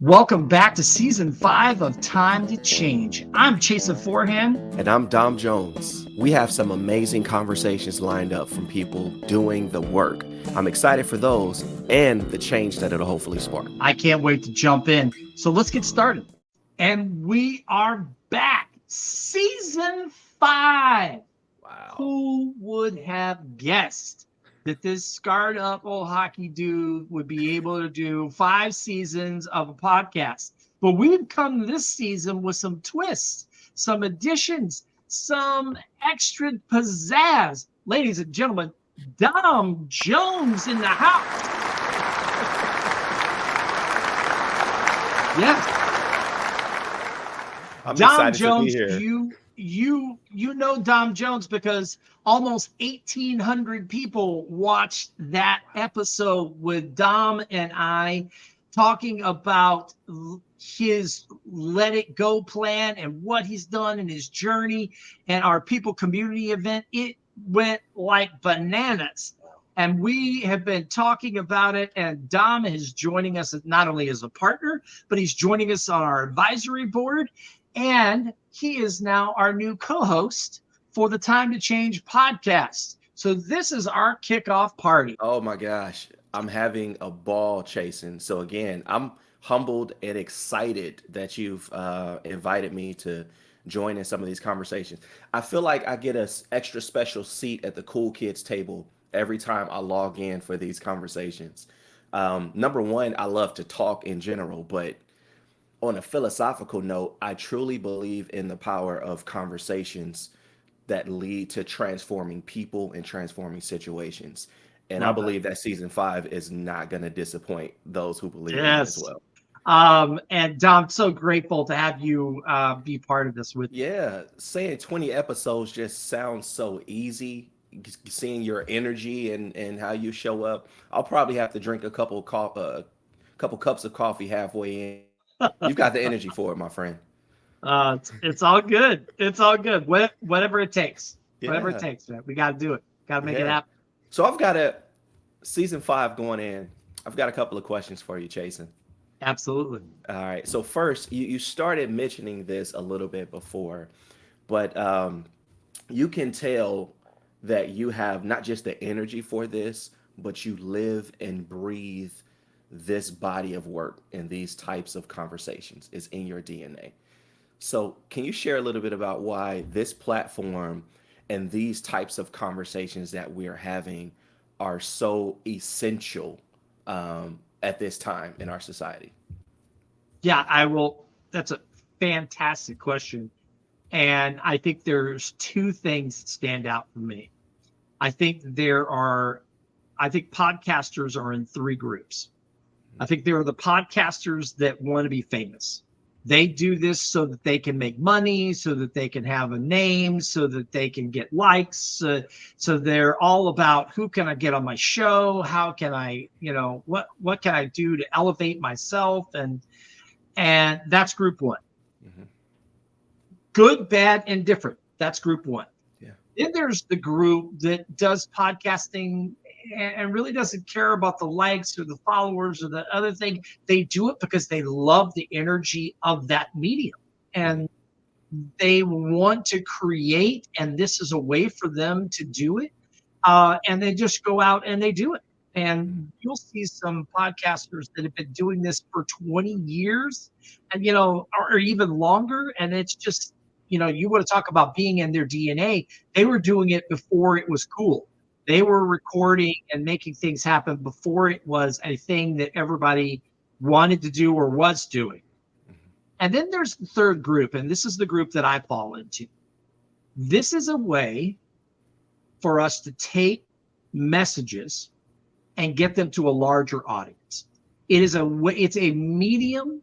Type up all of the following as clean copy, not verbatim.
Welcome back to season 5 of Time to Change. I'm Chason Forehand. And I'm Dom Jones. We have some amazing conversations lined up from people doing the work. I'm excited for those and the change that it'll hopefully spark. I can't wait to jump in. So let's get started. And we are back. Season 5. Wow. Who would have guessed that this scarred up old hockey dude would be able to do 5 seasons of a podcast? But we've come this season with some twists, some additions, some extra pizzazz. Ladies and gentlemen, Dom Jones in the house. Yeah. I'm Dom excited Jones, to be here. you know Dom Jones because almost 1,800 people watched that episode with Dom and I talking about his Let It Go plan and what he's done in his journey and our People Community event. It went like bananas. And we have been talking about it, and Dom is joining us not only as a partner, but he's joining us on our advisory board. And he is now our new co-host for the Time to Change podcast. So this is our kickoff party. Oh my gosh. I'm having a ball chasing. So again, I'm humbled and excited that you've invited me to join in some of these conversations. I feel like I get an extra special seat at the cool kids table every time I log in for these conversations. Number one, I love to talk in general, but on a philosophical note, I truly believe in the power of conversations that lead to transforming people and transforming situations. And I Love that. believe that season 5 is not going to disappoint those who believe in it as Yes. well. And Dom, so grateful to have you be part of this with me. Yeah, saying 20 episodes just sounds so easy. Seeing your energy and how you show up, I'll probably have to drink a couple cups of coffee halfway in. You've got the energy for it, my friend. It's all good. It's all good. Whatever it takes. Whatever it Yeah, takes, man. We got to do it. Got to make it yeah. happen. So I've got a season 5 going in. I've got a couple of questions for you, Chasen. Absolutely. All right. So first, you started mentioning this a little bit before, but you can tell that you have not just the energy for this, but you live and breathe this body of work and these types of conversations. Is in your DNA. So can you share a little bit about why this platform and these types of conversations that we're having are so essential at this time in our society? Yeah, I will. That's a fantastic question. And I think there's two things that stand out for me. I think I think podcasters are in 3 groups. I think there are the podcasters that want to be famous. They do this so that they can make money, so that they can have a name, so that they can get likes. So they're all about who can I get on my show? How can I, what can I do to elevate myself? And that's group 1. Hmm. Good, bad, and different. That's group 1. Yeah. Then there's the group that does podcasting and really doesn't care about the likes or the followers or the other thing. They do it because they love the energy of that medium and they want to create. And this is a way for them to do it. And they just go out and they do it. And you'll see some podcasters that have been doing this for 20 years and, or even longer. And it's just, you want to talk about being in their DNA. They were doing it before it was cool. They were recording and making things happen before it was a thing that everybody wanted to do or was doing. And then there's the third group, and this is the group that I fall into. This is a way for us to take messages and get them to a larger audience. It's a medium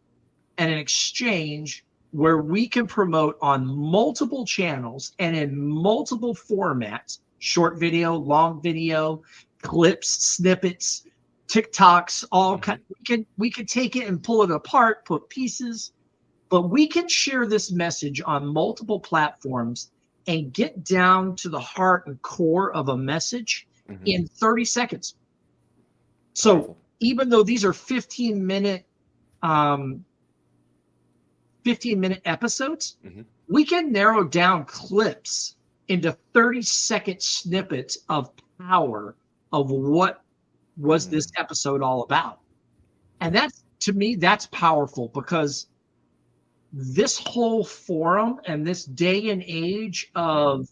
and an exchange where we can promote on multiple channels and in multiple formats, short video, long video, clips, snippets, TikToks, all kind. We can take it and pull it apart, put pieces, but we can share this message on multiple platforms and get down to the heart and core of a message in 30 seconds. So Powerful. even though these are 15-minute 15-minute episodes, Mhm. we can narrow down clips into 30-second snippets of power of what was this episode all about. And that's, to me, that's powerful, because this whole forum and this day and age of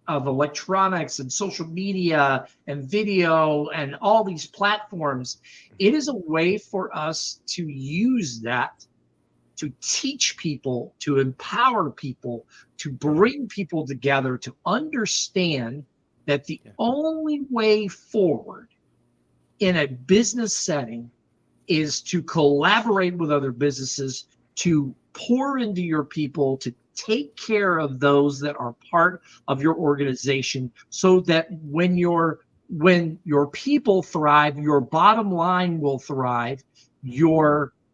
electronics and social media and video and all these platforms, it is a way for us to use that to teach people, to empower people, to bring people together, to understand that the only way forward in a business setting is to collaborate with other businesses, to pour into your people, to take care of those that are part of your organization, so that when your people thrive, your bottom line will thrive,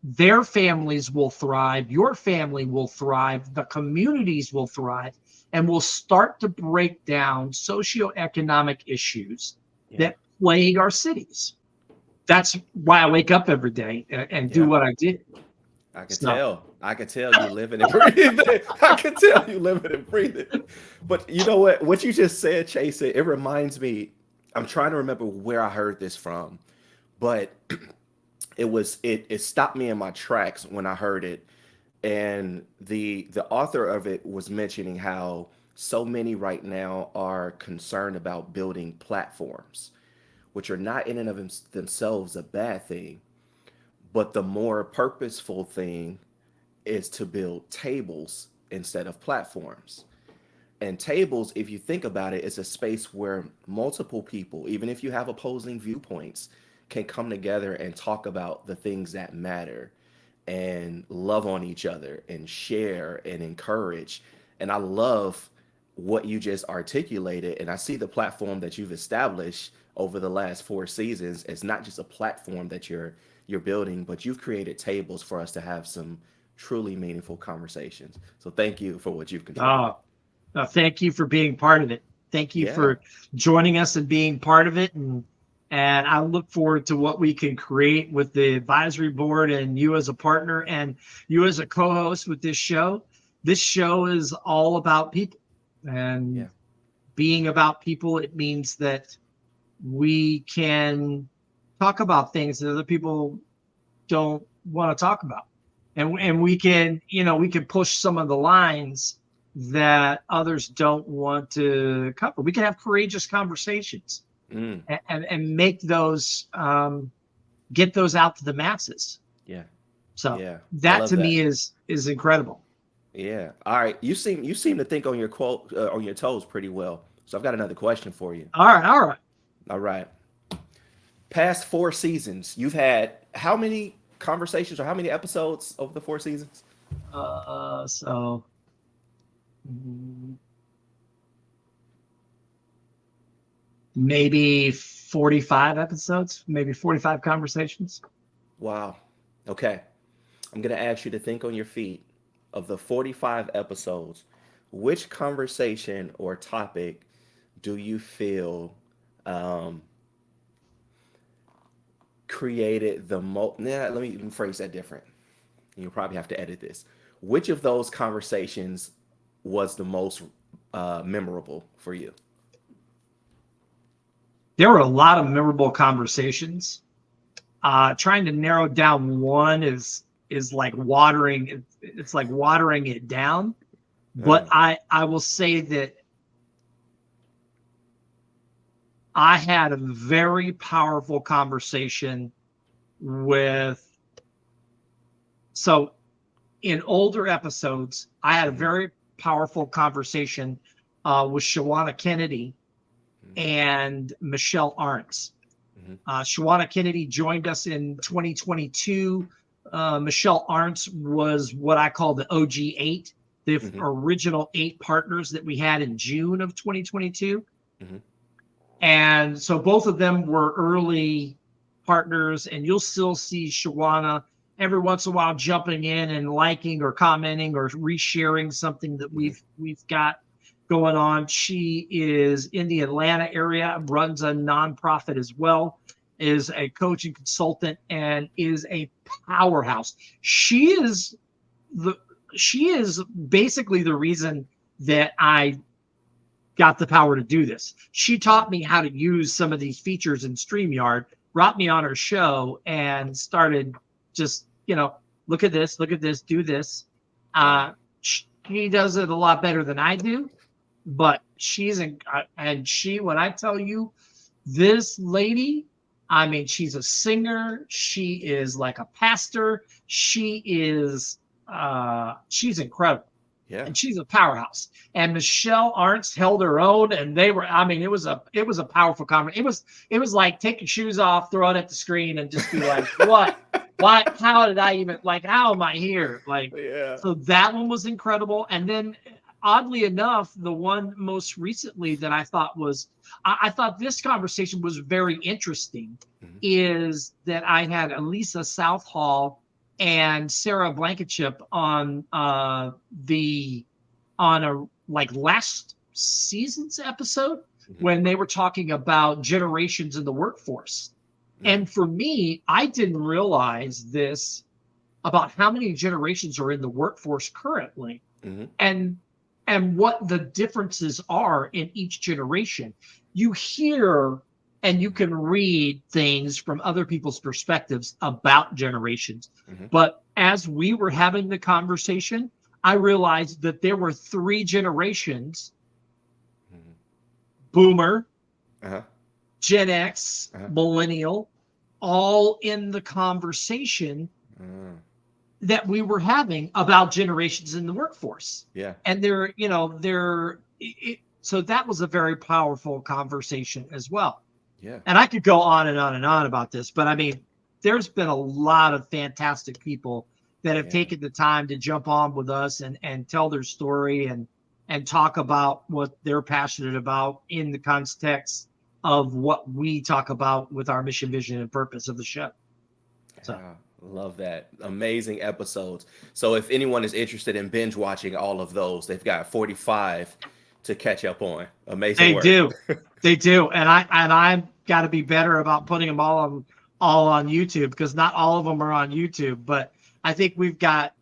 their families will thrive, your family will thrive, the communities will thrive, and we'll start to break down socioeconomic issues that plague our cities. That's why I wake up every day and do what I do. I could So, tell. I could tell you living and breathing. I could tell you living and breathing. But you know what? What you just said, Chason, it reminds me. I'm trying to remember where I heard this from, but it stopped me in my tracks when I heard it. And the author of it was mentioning how so many right now are concerned about building platforms, which are not in and of themselves a bad thing. But the more purposeful thing is to build tables instead of platforms. And tables, if you think about it, is a space where multiple people, even if you have opposing viewpoints, can come together and talk about the things that matter and love on each other and share and encourage. And I love what you just articulated. And I see the platform that you've established over the last 4 seasons as not just a platform that you're building, but you've created tables for us to have some truly meaningful conversations. So thank you for what you've contributed. thank you for being part of it. Thank you Yeah. for joining us and being part of it. And I look forward to what we can create with the advisory board and you as a partner and you as a co-host with this show. This show is all about people, and being about people, it means that we can talk about things that other people don't want to talk about. And we can, we can push some of the lines that others don't want to cover. We can have courageous conversations and make those, get those out to the masses. Yeah. So Yeah. I that love to that. me is incredible. Yeah. All right. You seem to think on your on your toes pretty well. So I've got another question for you. All right. All right. Past 4 seasons, you've had how many conversations or how many episodes over the 4 seasons? So maybe 45 episodes, maybe 45 conversations. Wow. Okay. I'm going to ask you to think on your feet. Of the 45 episodes, which conversation or topic do you feel created the most? Nah, let me phrase that different. You'll probably have to edit this. Which of those conversations was the most memorable for you? There were a lot of memorable conversations. Trying to narrow down one is like watering. It's like watering it down. But I will say that I had a very powerful conversation so in older episodes, I had a very powerful conversation with Shawana Kennedy and Michelle Arntz. Shawana Kennedy joined us in 2022. Michelle Arntz was what I call the OG 8, the original 8 partners that we had in June of 2022. And so both of them were early partners, and you'll still see Shawana every once in a while jumping in and liking or commenting or resharing something that we've got going on. She is in the Atlanta area, runs a nonprofit as well, is a coaching consultant, and is a powerhouse. She is she is basically the reason that I got the power to do this. She taught me how to use some of these features in StreamYard, brought me on her show, and started just, look at this, do this. She does it a lot better than I do, but when I tell you, this lady, I mean, she's a singer. She is like a pastor. She's incredible. Yeah. And she's a powerhouse. And Michelle Arntz held her own, and it was a powerful comment. It was like take your shoes off, throw it at the screen, and just be like, what? Why? How did I even how am I here? So that one was incredible. And then oddly enough, the one most recently that I thought I thought this conversation was very interesting is that I had Elisa Southall and Sarah Blankenship on last season's episode when they were talking about generations in the workforce. And for me, I didn't realize this about how many generations are in the workforce currently and what the differences are in each generation. You hear and you can read things from other people's perspectives about generations. But as we were having the conversation, I realized that there were 3 generations, Boomer, Gen X, Millennial, all in the conversation that we were having about generations in the workforce. Yeah. And so that was a very powerful conversation as well. Yeah. And I could go on and on and on about this, but I mean, there's been a lot of fantastic people that have taken the time to jump on with us and tell their story and talk about what they're passionate about in the context of what we talk about with our mission, vision, and purpose of the show. So love that. Amazing episodes. So if anyone is interested in binge watching all of those, they've got 45 to catch up on. Amazing work. They do. And I've got to be better about putting them all on YouTube, because not all of them are on YouTube, but I think we've got,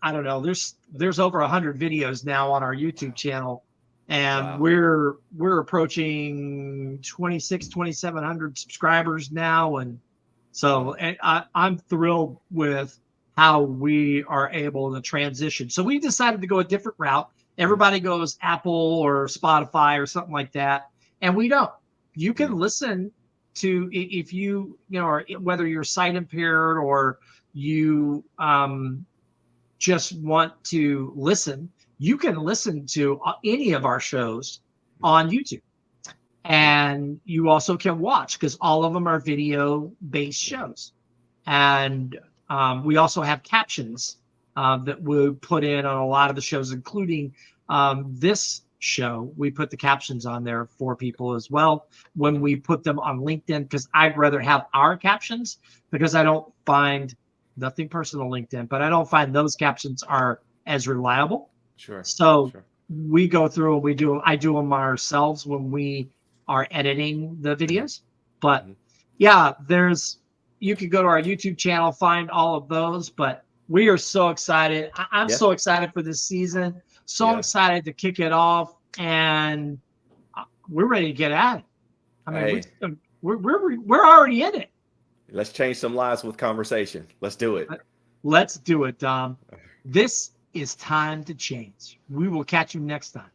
I don't know, there's over 100 videos now on our YouTube channel, and we're approaching 2,700 subscribers now. And so I'm thrilled with how we are able to transition. So we decided to go a different route. Everybody goes Apple or Spotify or something like that, and we don't. You can listen to, if you or whether you're sight impaired or you just want to listen, you can listen to any of our shows on YouTube. And you also can watch, because all of them are video-based shows. And we also have captions that we put in on a lot of the shows, including this show. We put the captions on there for people as well when we put them on LinkedIn, because I'd rather have our captions, because I don't find, nothing personal LinkedIn, but I don't find those captions are as reliable. So we go through and I do them ourselves when we are editing the videos. But yeah, you can go to our YouTube channel, find all of those. But we are so excited. I'm so excited for this season. So excited to kick it off, and we're ready to get at it. I mean, we're already in it. Let's change some lives with conversation. Let's do it. Let's do it, Dom. This is time to change. We will catch you next time.